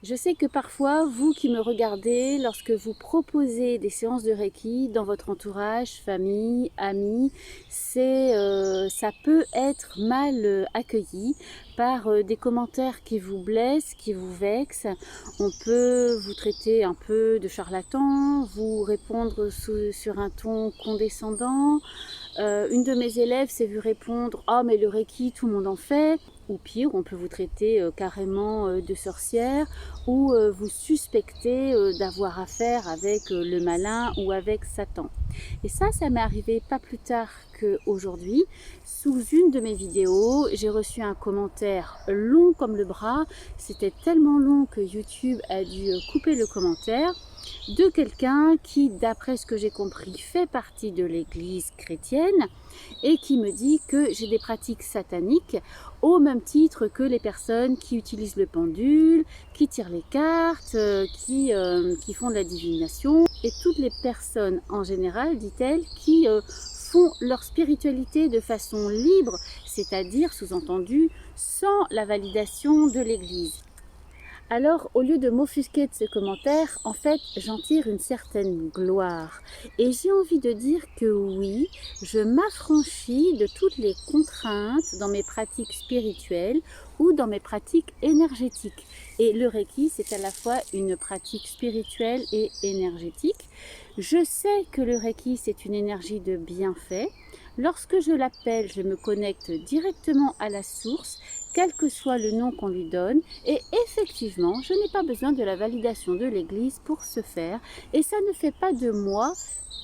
Je sais que parfois, vous qui me regardez, lorsque vous proposez des séances de Reiki dans votre entourage, famille, amis, ça peut être mal accueilli par des commentaires qui vous blessent, qui vous vexent. On peut vous traiter un peu de charlatan, vous répondre sur un ton condescendant. Une de mes élèves s'est vue répondre « Oh mais le Reiki, tout le monde en fait ». Ou pire, on peut vous traiter carrément de sorcière ou vous suspecter d'avoir affaire avec le malin ou avec Satan. Et ça m'est arrivé pas plus tard qu'aujourd'hui. Sous une de mes vidéos, j'ai reçu un commentaire long comme le bras. C'était tellement long que YouTube a dû couper le commentaire de quelqu'un qui, d'après ce que j'ai compris, fait partie de l'église chrétienne et qui me dit que j'ai des pratiques sataniques au même titre que les personnes qui utilisent le pendule, qui tirent les cartes, qui font de la divination et toutes les personnes en général, dit-elle, qui font leur spiritualité de façon libre, c'est-à-dire, sous-entendu, sans la validation de l'église. Alors, au lieu de m'offusquer de ce commentaire, en fait, j'en tire une certaine gloire. Et j'ai envie de dire que oui, je m'affranchis de toutes les contraintes dans mes pratiques spirituelles ou dans mes pratiques énergétiques. Et le Reiki, c'est à la fois une pratique spirituelle et énergétique. Je sais que le Reiki, c'est une énergie de bienfait. Lorsque je l'appelle, je me connecte directement à la source, quel que soit le nom qu'on lui donne, et effectivement, je n'ai pas besoin de la validation de l'Église pour ce faire, et ça ne fait pas de moi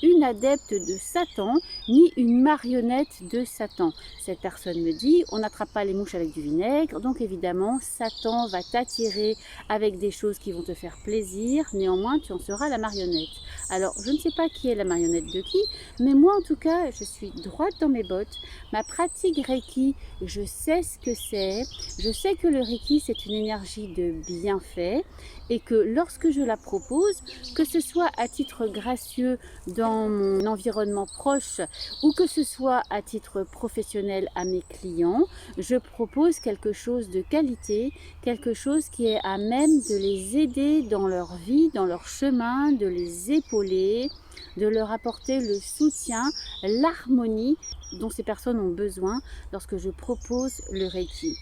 une adepte de Satan, ni une marionnette de Satan. Cette personne me dit, on n'attrape pas les mouches avec du vinaigre, donc évidemment, Satan va t'attirer avec des choses qui vont te faire plaisir, néanmoins, tu en seras la marionnette. Alors, je ne sais pas qui est la marionnette de qui, mais moi, en tout cas, je suis droite dans mes bottes. Ma pratique Reiki, je sais ce que c'est. Je sais que le Reiki, c'est une énergie de bienfait et que lorsque je la propose, que ce soit à titre gracieux dans mon environnement proche ou que ce soit à titre professionnel à mes clients, je propose quelque chose de qualité, quelque chose qui est à même de les aider dans leur vie, dans leur chemin, de les épauler, de leur apporter le soutien, l'harmonie dont ces personnes ont besoin lorsque je propose le Reiki.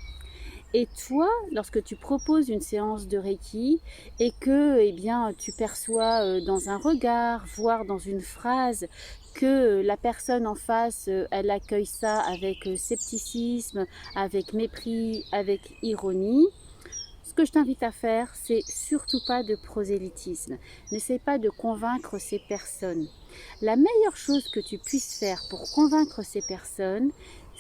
Et toi, lorsque tu proposes une séance de Reiki et que tu perçois dans un regard, voire dans une phrase, que la personne en face, elle accueille ça avec scepticisme, avec mépris, avec ironie, ce que je t'invite à faire, c'est surtout pas de prosélytisme. N'essaie pas de convaincre ces personnes. La meilleure chose que tu puisses faire pour convaincre ces personnes,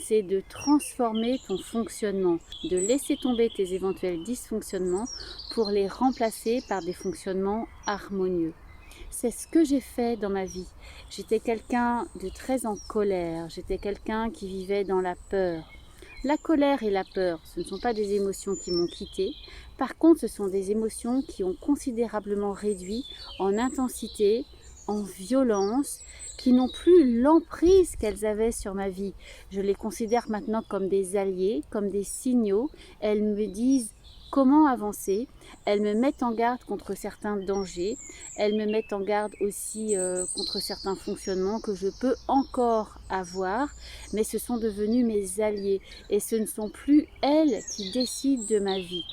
c'est de transformer ton fonctionnement, de laisser tomber tes éventuels dysfonctionnements pour les remplacer par des fonctionnements harmonieux. C'est ce que j'ai fait dans ma vie. J'étais quelqu'un de très en colère, j'étais quelqu'un qui vivait dans la peur. La colère et la peur, ce ne sont pas des émotions qui m'ont quittée. Par contre, ce sont des émotions qui ont considérablement réduit en intensité, en violence, qui n'ont plus l'emprise qu'elles avaient sur ma vie. Je les considère maintenant comme des alliés, comme des signaux. Elles me disent comment avancer. Elles me mettent en garde contre certains dangers. Elles me mettent en garde aussi contre certains fonctionnements que je peux encore avoir, mais ce sont devenus mes alliés et ce ne sont plus elles qui décident de ma vie.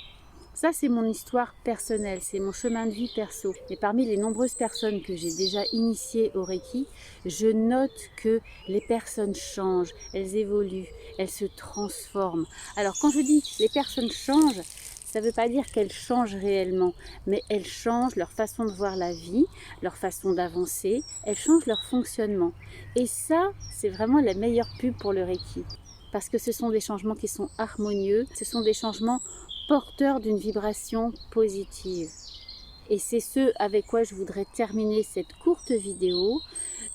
Ça, c'est mon histoire personnelle, c'est mon chemin de vie perso. Et parmi les nombreuses personnes que j'ai déjà initiées au Reiki, je note que les personnes changent, elles évoluent, elles se transforment. Alors quand je dis les personnes changent, ça ne veut pas dire qu'elles changent réellement, mais elles changent leur façon de voir la vie, leur façon d'avancer, elles changent leur fonctionnement. Et ça, c'est vraiment la meilleure pub pour le Reiki. Parce que ce sont des changements qui sont harmonieux, ce sont des changements porteurs d'une vibration positive. Et c'est ce avec quoi je voudrais terminer cette courte vidéo.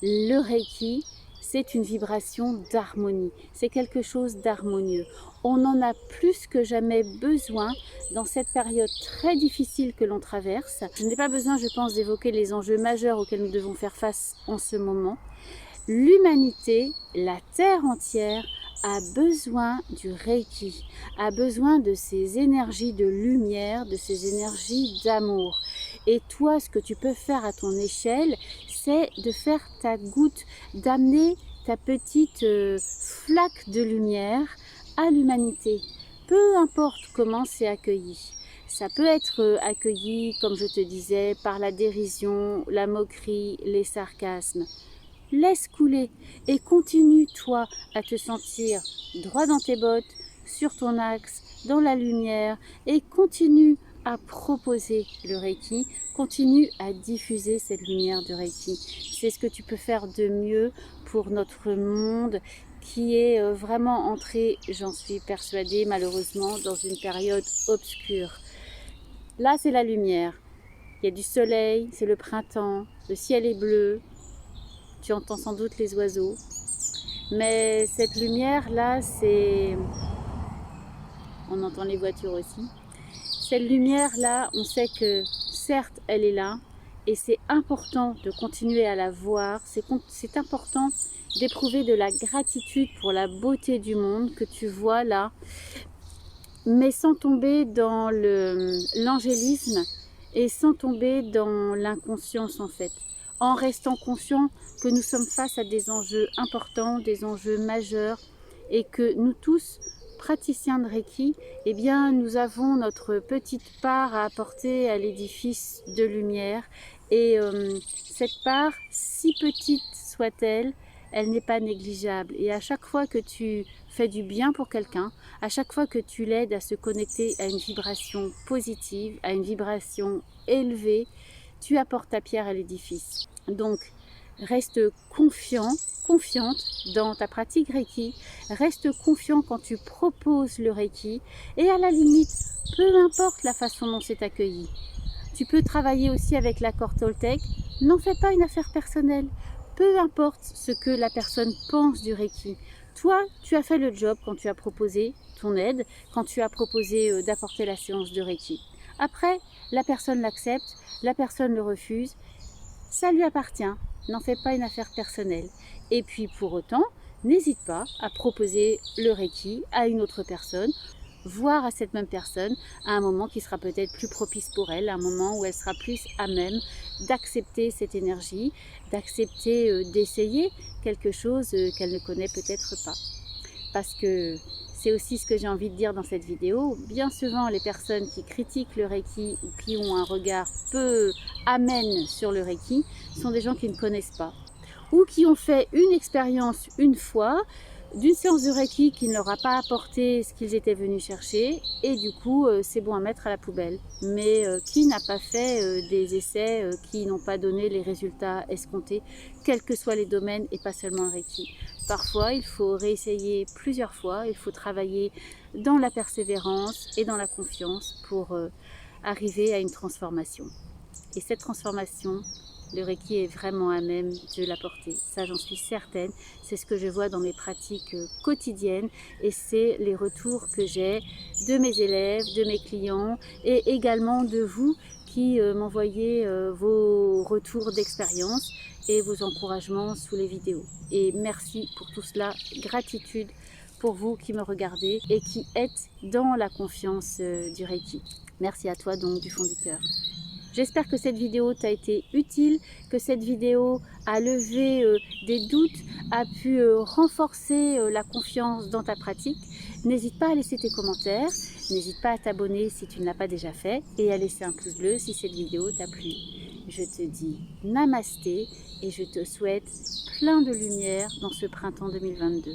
Le Reiki, c'est une vibration d'harmonie, c'est quelque chose d'harmonieux. On en a plus que jamais besoin dans cette période très difficile que l'on traverse. Je n'ai pas besoin, je pense, d'évoquer les enjeux majeurs auxquels nous devons faire face en ce moment. L'humanité, la Terre entière, a besoin du Reiki, a besoin de ces énergies de lumière, de ces énergies d'amour. Et toi, ce que tu peux faire à ton échelle, c'est de faire ta goutte, d'amener ta petite flaque de lumière à l'humanité. Peu importe comment c'est accueilli. Ça peut être accueilli, comme je te disais, par la dérision, la moquerie, les sarcasmes. Laisse couler et continue, toi, à te sentir droit dans tes bottes, sur ton axe, dans la lumière, et continue à proposer le Reiki, continue à diffuser cette lumière de Reiki. C'est ce que tu peux faire de mieux pour notre monde qui est vraiment entré, j'en suis persuadée, malheureusement, dans une période obscure. Là, c'est la lumière. Il y a du soleil, c'est le printemps, le ciel est bleu, tu entends sans doute les oiseaux. Mais cette lumière-là, c'est... On entend les voitures aussi. Cette lumière-là, on sait que certes, elle est là, et c'est important de continuer à la voir. C'est important d'éprouver de la gratitude pour la beauté du monde que tu vois là, mais sans tomber dans l'angélisme et sans tomber dans l'inconscience en fait. En restant conscient que nous sommes face à des enjeux importants, des enjeux majeurs et que nous tous, praticiens de Reiki, eh bien, nous avons notre petite part à apporter à l'édifice de lumière et cette part, si petite soit-elle, elle n'est pas négligeable et à chaque fois que tu fais du bien pour quelqu'un, à chaque fois que tu l'aides à se connecter à une vibration positive, à une vibration élevée, tu apportes ta pierre à l'édifice. Donc, reste confiant, confiante dans ta pratique Reiki, reste confiant quand tu proposes le Reiki et à la limite, peu importe la façon dont c'est accueilli. Tu peux travailler aussi avec l'accord Toltec, n'en fais pas une affaire personnelle, peu importe ce que la personne pense du Reiki. Toi, tu as fait le job quand tu as proposé ton aide, quand tu as proposé d'apporter la séance de Reiki. Après, la personne l'accepte, la personne le refuse, ça lui appartient, n'en fais pas une affaire personnelle. Et puis pour autant, n'hésite pas à proposer le Reiki à une autre personne, voire à cette même personne à un moment qui sera peut-être plus propice pour elle, un moment où elle sera plus à même d'accepter cette énergie, d'accepter d'essayer quelque chose qu'elle ne connaît peut-être pas. Parce que c'est aussi ce que j'ai envie de dire dans cette vidéo. Bien souvent, les personnes qui critiquent le Reiki ou qui ont un regard peu amène sur le Reiki sont des gens qui ne connaissent pas ou qui ont fait une expérience une fois d'une séance de Reiki qui ne leur a pas apporté ce qu'ils étaient venus chercher et du coup c'est bon à mettre à la poubelle, mais qui n'a pas fait des essais qui n'ont pas donné les résultats escomptés, quels que soient les domaines et pas seulement le Reiki. Parfois il faut réessayer plusieurs fois, il faut travailler dans la persévérance et dans la confiance pour arriver à une transformation. Et cette transformation, le Reiki est vraiment à même de l'apporter. Ça, j'en suis certaine. C'est ce que je vois dans mes pratiques quotidiennes et c'est les retours que j'ai de mes élèves, de mes clients et également de vous qui m'envoyez vos retours d'expérience et vos encouragements sous les vidéos. Et merci pour tout cela. Gratitude pour vous qui me regardez et qui êtes dans la confiance du Reiki. Merci à toi donc du fond du cœur. J'espère que cette vidéo t'a été utile, que cette vidéo a levé des doutes, a pu renforcer la confiance dans ta pratique. N'hésite pas à laisser tes commentaires, n'hésite pas à t'abonner si tu ne l'as pas déjà fait et à laisser un pouce bleu si cette vidéo t'a plu. Je te dis namasté et je te souhaite plein de lumière dans ce printemps 2022.